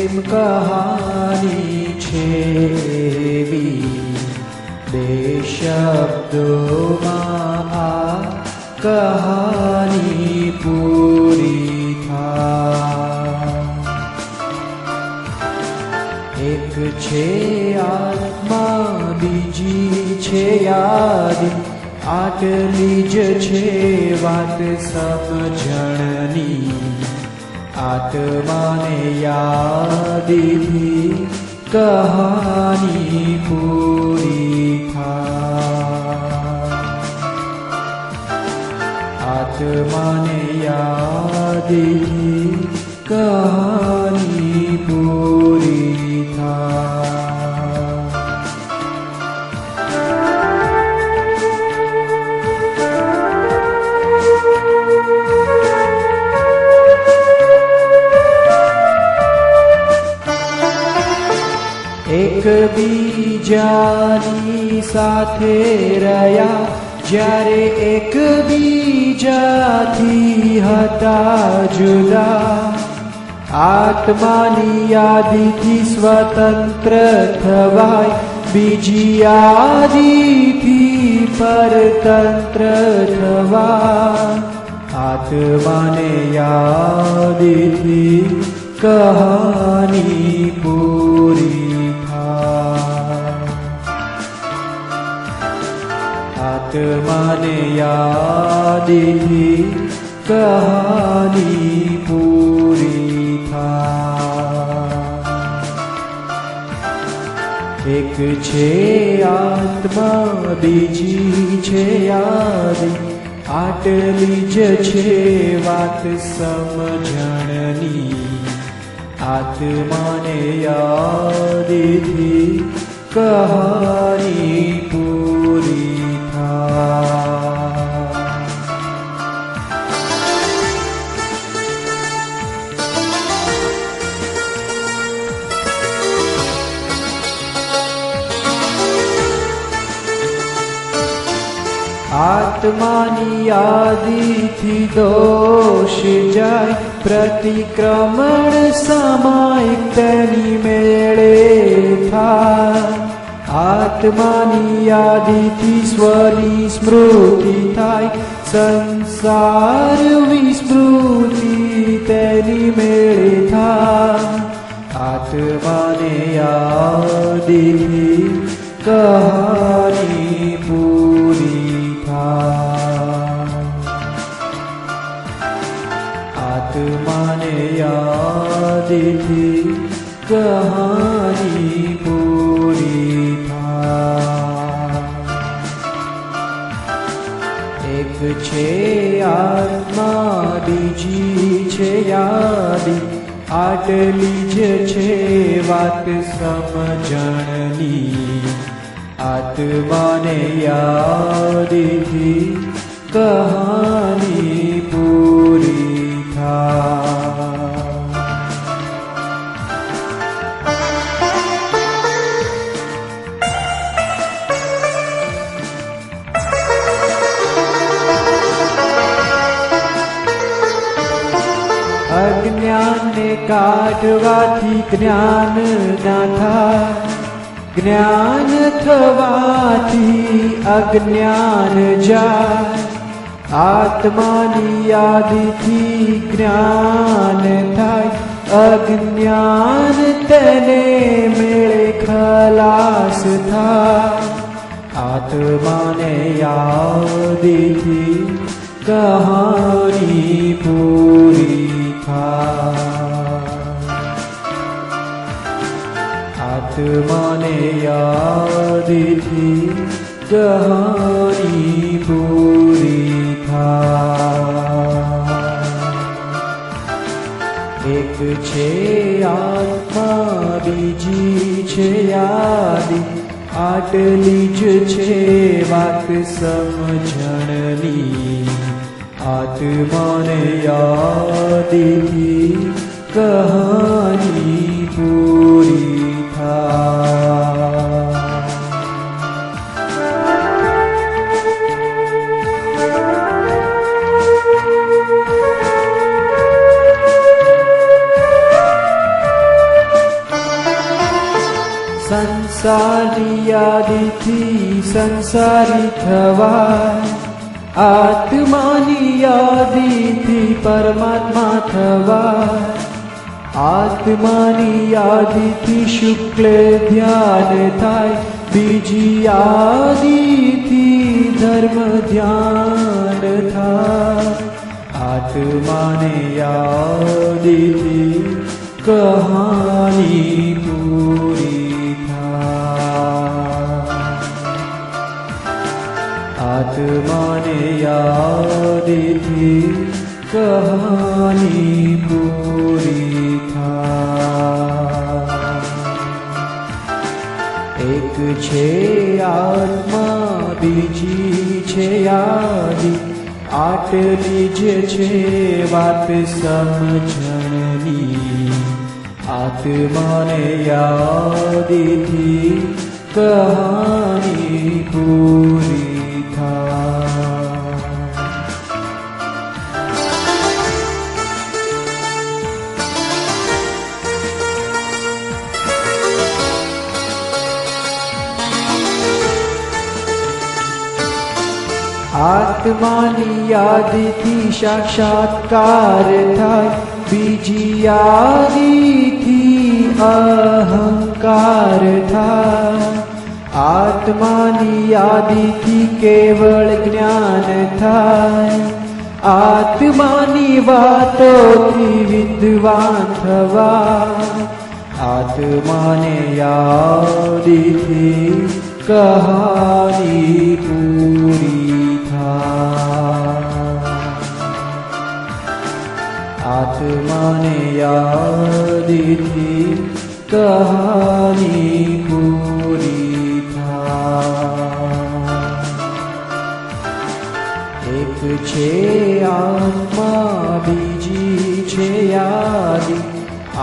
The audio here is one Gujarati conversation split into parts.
પ્રેમ કહાની છે બે શબ્દોમાં આ કહાની પૂરી થાય. એક છે આત્મા, બીજી છે યાદી, આટલી જ છે વાત સમજણની. આત્માને યાદીથી કહાની પૂરી થાય. આત્માને યાદીથી કહાની પૂરી થાય. એકબીજાની સાથે રહ્યા જ્યારે એકબીજાથી હતા જુદા. આત્માની યાદીથી સ્વતંત્ર થવાય, બીજી યાદીથી પરતંત્ર થવાય. આત્માને યાદીથી કહાની પૂરી. આત્માને યાદીથી કહાની પૂરી થાય. એક છે આત્મા, બીજી છે યાદી, આટલી જ છે વાત સમજણની. આત્માને યાદીથી કહાની પૂરી થાય. આત્માની યાદીથી દોષ જાય, પ્રતિક્રમણ સમાય તેની મેળે થાય. આત્માની યાદીથી સ્વની સ્મૃતિ થાય, સંસાર વિસ્મૃતિ તેની મેળે થાય. આત્માને યાદીથી કહાની પૂરી થાય. આત્માને યાદીથી કહાની પૂરી થાય. એક છે આત્મા, બીજી છે યાદી, આટલી જ છે વાત સમજણની. આત્માને યાદીથી કહાની પૂરી થાય. અજ્ઞાનને કાઢવાથી જ્ઞાન ના થાય, જ્ઞાન થવાથી અજ્ઞાન જાય. આત્માની યાદીથી જ્ઞાન થાય, અજ્ઞાન તેને મેળે ખલાસ થાય. આત્માને યાદીથી કહાની પૂરી થાય. આત્માને યાદીથી કહાની પૂરી થાય. એક છે આત્મા, બીજી છે યાદી, આટલી જ છે વાત સમજણની. આત્માને યાદીથી કહાની પૂરી થાય. સંસારની યાદીથી સંસારી થવાય, આત્માની યાદીથી પરમાત્મા થવાય, આત્માની યાદીથી શુક્લ ધ્યાન થાય, બીજી યાદીથી ધર્મ ધ્યાન થાય, આત્માને યાદીથી કહાની પૂરી થાય, આત્માને યાદીથી કહાની પૂરી થાય. એક છે આત્મા બીજી છે યાદી, આટલી જ છે વાત સમજણની, આત્માને યાદીથી કહાની પૂરી થાય. આત્માની યાદીથી સાક્ષાત્કાર થાય, બીજી યાદીથી અહંકાર થાય, આત્માની યાદીથી કેવળ જ્ઞાન થાય, આત્માની વાતોથી વિદ્વાન થવાય, આત્માને યાદીથી કહાની પૂરી થાય, આત્માને યાદીથી કહાની પૂરી થાય. એક છે આત્મા બીજી છે યાદી,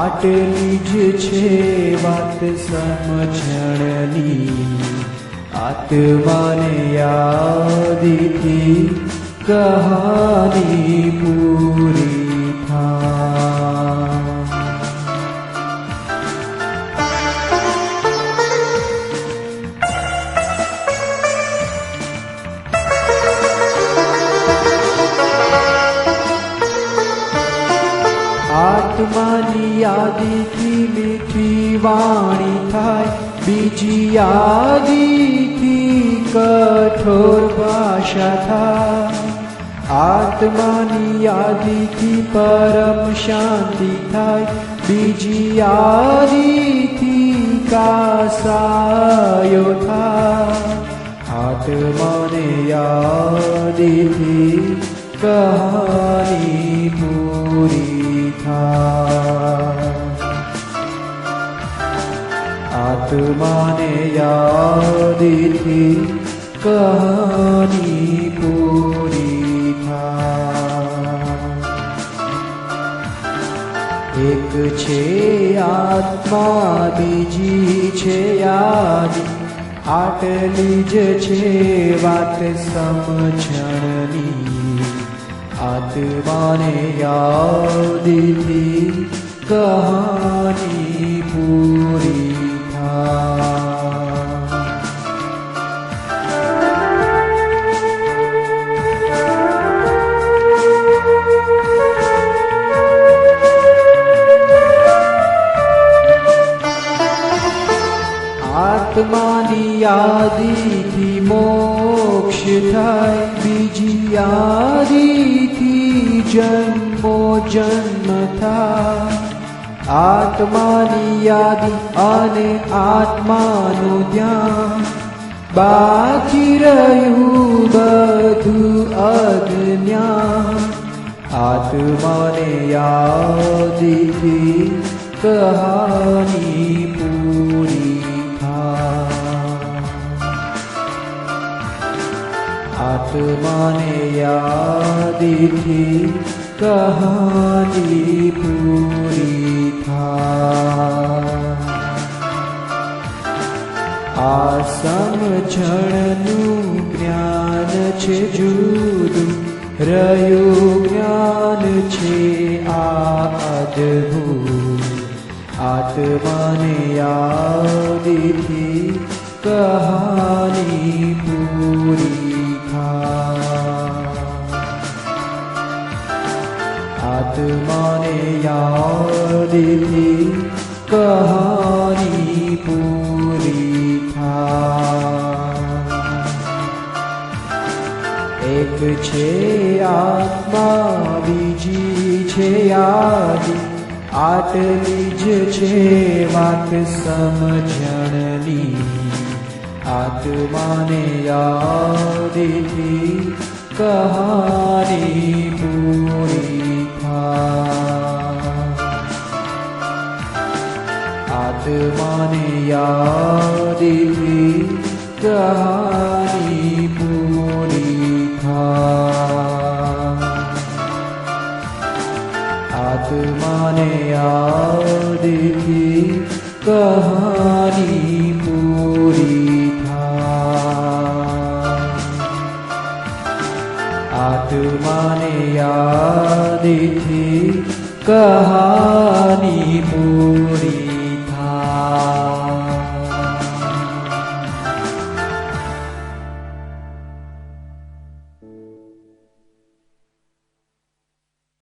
આટલી જ છે વાત સમજણની, આત્માને યાદીથી કહાની પૂરી થાય. આત્માની યાદીથી મીઠી વાણી થાય, બીજી યાદીથી કઠોર ભાષા થાય, આત્માની યાદીથી પરમ શાંતિ થાય, બીજી યાદીથી કાસાયો થાય, આત્માને યાદીથી કહાની પૂરી થાય, આત્માને યાદીથી કહાની પૂરી થાય. એક છે આત્મા બીજી છે યાદી, આટલી જ છે વાત સમજણની, આત્માને યાદીથી કહાની પૂરી થાય. આત્માની યાદીથી મોક્ષ થાય, બીજી યાદીથી જન્મો જન્મ થાય, આત્માની યાદી અને આત્માનું ધ્યાન, બાકી રહ્યું બધું અજ્ઞાન, આત્માને યાદીથી કહાની પૂરી થાય, આત્માને યાદીથી કહાની પૂરી થાય. આ સમજણનું જ્ઞાન છે જુદું, રહ્યું જ્ઞાન છે આ અદ્ભુત, આત્માને યાદથી કહાની પૂરી થાય. આત્માને યાદથી કહાની પૂરી થાય. એક છે આત્મા બીજી છે યાદી, આટલી જ છે વાત સમજણની. આત્માને યાદથી કહાની પૂરી થાય. આત્માને યાદથી કહાની પૂરી થાય. આત્માને યાદથી કહાની પૂરી થાય. આત્માને યાદથી કહાની પૂરી